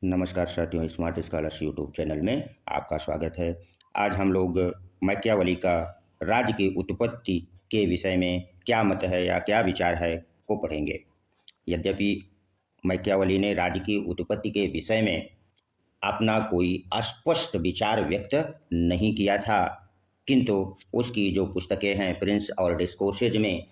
नमस्कार साथियों, smart scholars YouTube channel में आपका स्वागत है। आज हम लोग मैकियावली का राज्य की उत्पत्ति के विषय में क्या मत है या क्या विचार है को पढ़ेंगे। यद्यपि मैकियावली ने राज्य की उत्पत्ति के विषय में अपना कोई स्पष्ट विचार व्यक्त नहीं किया था, किंतु उसकी जो पुस्तकें हैं प्रिंस और डिस्कोर्सेज में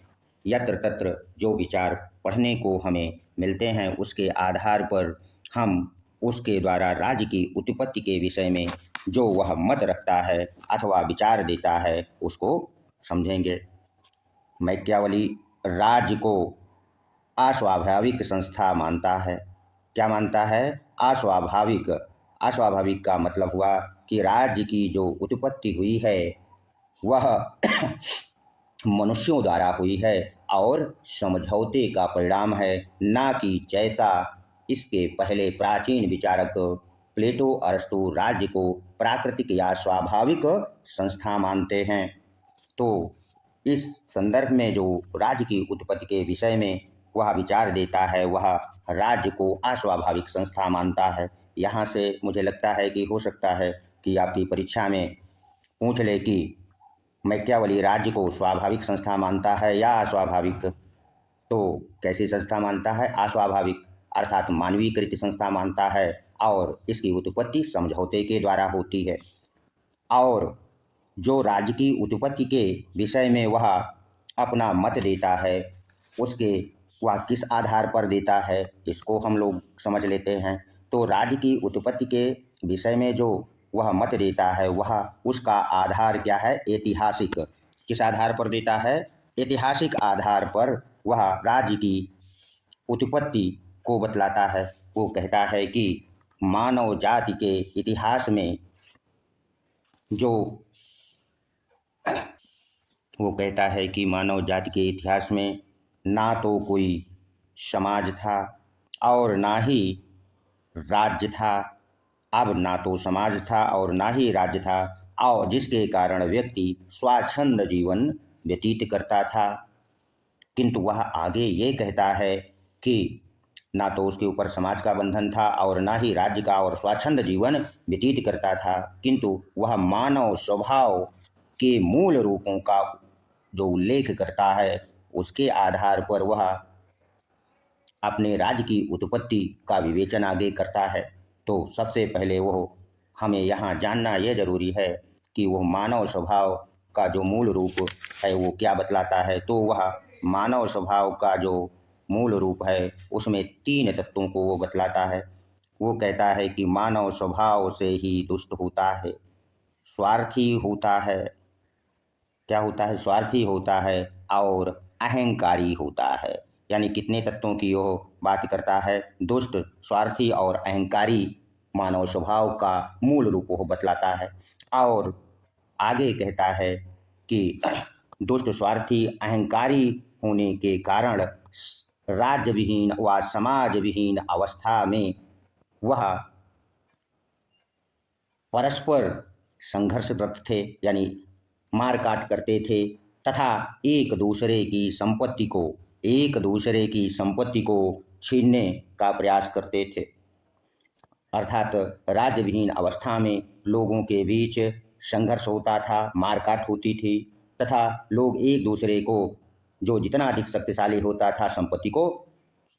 यत्र तत्र जो विचार पढ़ने को हमें मिलते हैं, उसके आधार पर हम उसके द्वारा राज्य की उत्पत्ति के विषय में जो वह मत रखता है अथवा विचार देता है उसको समझेंगे। मैकियावली राज्य को अस्वाभाविक संस्था मानता है। क्या मानता है? अस्वाभाविक। अस्वाभाविक का मतलब हुआ कि राज्य की जो उत्पत्ति हुई है वह मनुष्यों द्वारा हुई है और समझौते का परिणाम है, ना कि जैसा इसके पहले प्राचीन विचारक प्लेटो अरस्तु राज्य को प्राकृतिक या स्वाभाविक संस्था मानते हैं। तो इस संदर्भ में जो राज्य की उत्पत्ति के विषय में वह विचार देता है, वह राज्य को अस्वाभाविक संस्था मानता है। यहाँ से मुझे लगता है कि हो सकता है कि आपकी परीक्षा में पूछ ले कि मैकियावली राज्य को स्वाभाविक संस्था मानता है या अस्वाभाविक। तो कैसी संस्था मानता है? अस्वाभाविक, अर्थात मानवीकृत संस्था मानता है और इसकी उत्पत्ति समझौते के द्वारा होती है। और जो राज्य की उत्पत्ति के विषय में वह अपना मत देता है, उसके वह किस आधार पर देता है इसको हम लोग समझ लेते हैं। तो राज्य की उत्पत्ति के विषय में जो वह मत देता है वह उसका आधार क्या है? ऐतिहासिक। किस आधार पर देता है? ऐतिहासिक आधार पर वह राज्य की उत्पत्ति को बतलाता है। वो कहता है कि मानव जाति के इतिहास में जो वो कहता है कि मानव जाति के इतिहास में ना तो कोई समाज था और ना ही राज्य था। अब ना तो समाज था और ना ही राज्य था, और जिसके कारण व्यक्ति स्वच्छंद जीवन व्यतीत करता था। किंतु वह आगे ये कहता है कि ना तो उसके ऊपर समाज का बंधन था और ना ही राज्य का, और स्वच्छंद जीवन व्यतीत करता था, किंतु वह मानव स्वभाव के मूल रूपों का जो उल्लेख करता है उसके आधार पर वह अपने राज्य की उत्पत्ति का विवेचन आगे करता है। तो सबसे पहले वो हमें यहाँ जानना यह जरूरी है कि वो मानव स्वभाव का जो मूल रूप है वो क्या बतलाता है। तो वह मानव स्वभाव का जो मूल रूप है उसमें तीन तत्वों को वो बतलाता है। वो कहता है कि मानव स्वभाव से ही दुष्ट होता है, स्वार्थी होता है। क्या होता है? स्वार्थी होता है और अहंकारी होता है। यानी कितने तत्वों की वो बात करता है? दुष्ट, स्वार्थी और अहंकारी मानव स्वभाव का मूल रूप वो बतलाता है। और आगे कहता है कि दुष्ट, स्वार्थी, अहंकारी होने के कारण राज्य विहीन व समाज विहीन अवस्था में वह परस्पर संघर्षरत थे, यानी मारकाट करते थे तथा एक दूसरे की संपत्ति को छीनने का प्रयास करते थे। अर्थात राज्य विहीन अवस्था में लोगों के बीच संघर्ष होता था, मारकाट होती थी तथा लोग एक दूसरे को, जो जितना अधिक शक्तिशाली होता था, संपत्ति को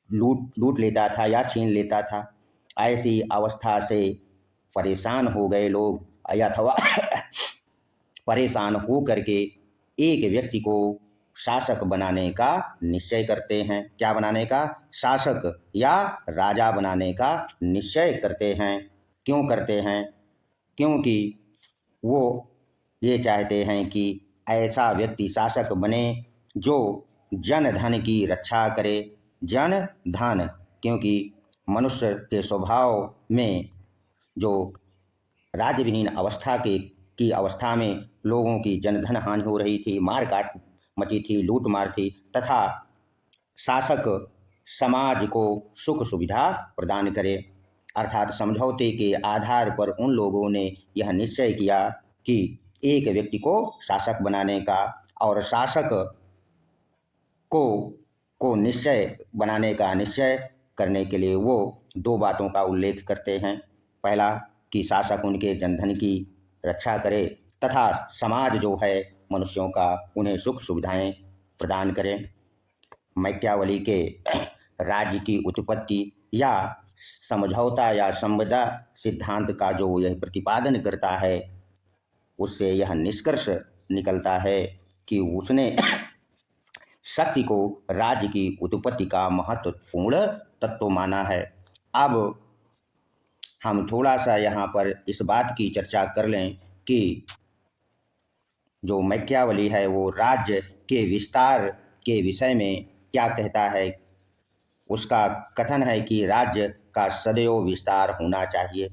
लूट लूट लेता था या छीन लेता था। ऐसी अवस्था से परेशान हो गए लोग, अथवा परेशान हो करके एक व्यक्ति को शासक बनाने का निश्चय करते हैं। क्या बनाने का? शासक या राजा बनाने का निश्चय करते हैं। क्यों करते हैं? क्योंकि वो ये चाहते हैं कि ऐसा व्यक्ति शासक बने जो जन धन की रक्षा करे। जन धन, क्योंकि मनुष्य के स्वभाव में जो राज्य विहीन अवस्था की अवस्था में लोगों की जनधन हानि हो रही थी, मारकाट मची थी, लूट मार थी तथा शासक समाज को सुख सुविधा प्रदान करे। अर्थात समझौते के आधार पर उन लोगों ने यह निश्चय किया कि एक व्यक्ति को शासक बनाने का, और शासक को निश्चय बनाने का निश्चय करने के लिए वो दो बातों का उल्लेख करते हैं। पहला कि शासक उनके जनधन की रक्षा करे तथा समाज जो है मनुष्यों का उन्हें सुख सुविधाएं प्रदान करें। मैकियावली के राज्य की उत्पत्ति या समझौता या संविदा सिद्धांत का जो यह प्रतिपादन करता है, उससे यह निष्कर्ष निकलता है कि उसने शक्ति को राज्य की उत्पत्ति का महत्वपूर्ण तत्व माना है। अब हम थोड़ा सा यहाँ पर इस बात की चर्चा कर लें कि जो मैकियावली है वो राज्य के विस्तार के विषय में क्या कहता है। उसका कथन है कि राज्य का सदैव विस्तार होना चाहिए।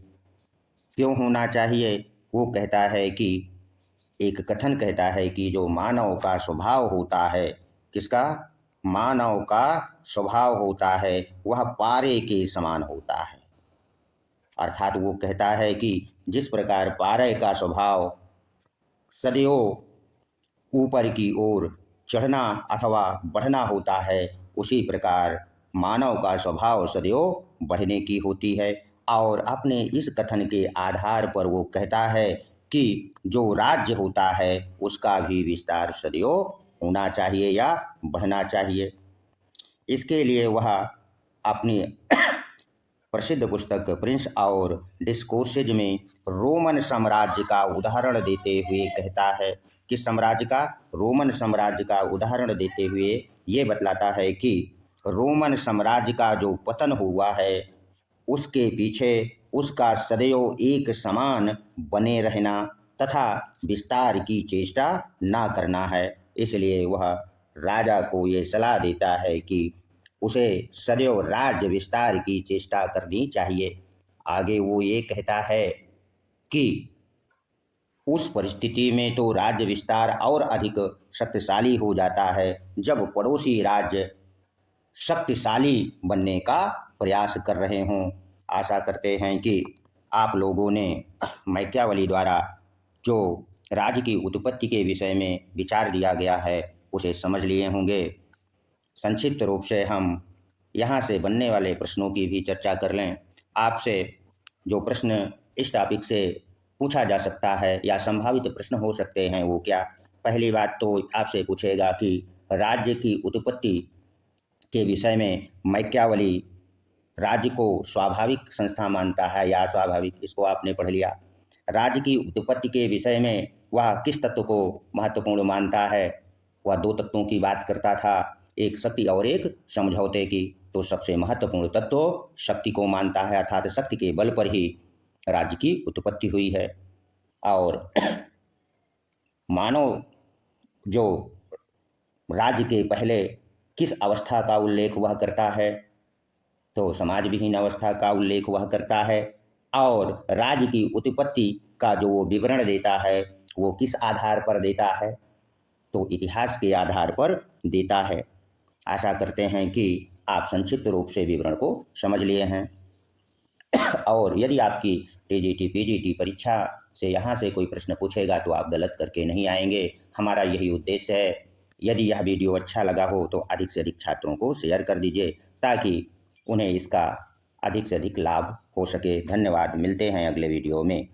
क्यों होना चाहिए? वो कहता है कि एक कथन कहता है कि जो मानव का स्वभाव होता है, किसका? मानव का स्वभाव होता है वह पारे के समान होता है। अर्थात वो कहता है कि जिस प्रकार पारे का स्वभाव सदैव ऊपर की ओर चढ़ना अथवा बढ़ना होता है, उसी प्रकार मानव का स्वभाव सदैव बढ़ने की होती है। और अपने इस कथन के आधार पर वो कहता है कि जो राज्य होता है उसका भी विस्तार सदैव होना चाहिए या बढ़ना चाहिए। इसके लिए वह अपनी प्रसिद्ध पुस्तक प्रिंस और डिस्कोर्सेज में रोमन साम्राज्य का उदाहरण देते हुए कहता है। किस साम्राज्य का? रोमन साम्राज्य का उदाहरण देते हुए ये बतलाता है कि रोमन साम्राज्य का जो पतन हुआ है उसके पीछे उसका सदैव एक समान बने रहना तथा विस्तार की चेष्टा ना करना है। इसलिए वह राजा को ये सलाह देता है कि उसे सदैव राज्य विस्तार की चेष्टा करनी चाहिए। आगे वो ये कहता है कि उस परिस्थिति में तो राज्य विस्तार और अधिक शक्तिशाली हो जाता है जब पड़ोसी राज्य शक्तिशाली बनने का प्रयास कर रहे हों। आशा करते हैं कि आप लोगों ने मैकियावली द्वारा जो राज्य की उत्पत्ति के विषय में विचार दिया गया है उसे समझ लिए होंगे। संक्षिप्त रूप से हम यहाँ से बनने वाले प्रश्नों की भी चर्चा कर लें। आपसे जो प्रश्न इस टॉपिक से पूछा जा सकता है या संभावित प्रश्न हो सकते हैं वो क्या? पहली बात तो आपसे पूछेगा कि राज्य की उत्पत्ति के विषय में मैकियावली राज्य को स्वाभाविक संस्था मानता है या अस्वाभाविक, इसको आपने पढ़ लिया। राज्य की उत्पत्ति के विषय में वह किस तत्व को महत्वपूर्ण मानता है? वह दो तत्वों की बात करता था, एक शक्ति और एक समझौते की। तो सबसे महत्वपूर्ण तत्व शक्ति को मानता है, अर्थात शक्ति के बल पर ही राज्य की उत्पत्ति हुई है। और मानव जो राज्य के पहले किस अवस्था का उल्लेख वह करता है? तो समाज विहीन अवस्था का उल्लेख वह करता है। और राज्य की उत्पत्ति का जो वो विवरण देता है वो किस आधार पर देता है? तो इतिहास के आधार पर देता है। आशा करते हैं कि आप संक्षिप्त रूप से विवरण को समझ लिए हैं। और यदि आपकी टीजीटी पीजीटी परीक्षा से यहाँ से कोई प्रश्न पूछेगा तो आप गलत करके नहीं आएंगे। हमारा यही उद्देश्य है। यदि यह वीडियो अच्छा लगा हो तो अधिक से अधिक छात्रों को शेयर कर दीजिए ताकि उन्हें इसका अधिक से अधिक लाभ हो सके। धन्यवाद। मिलते हैं अगले वीडियो में।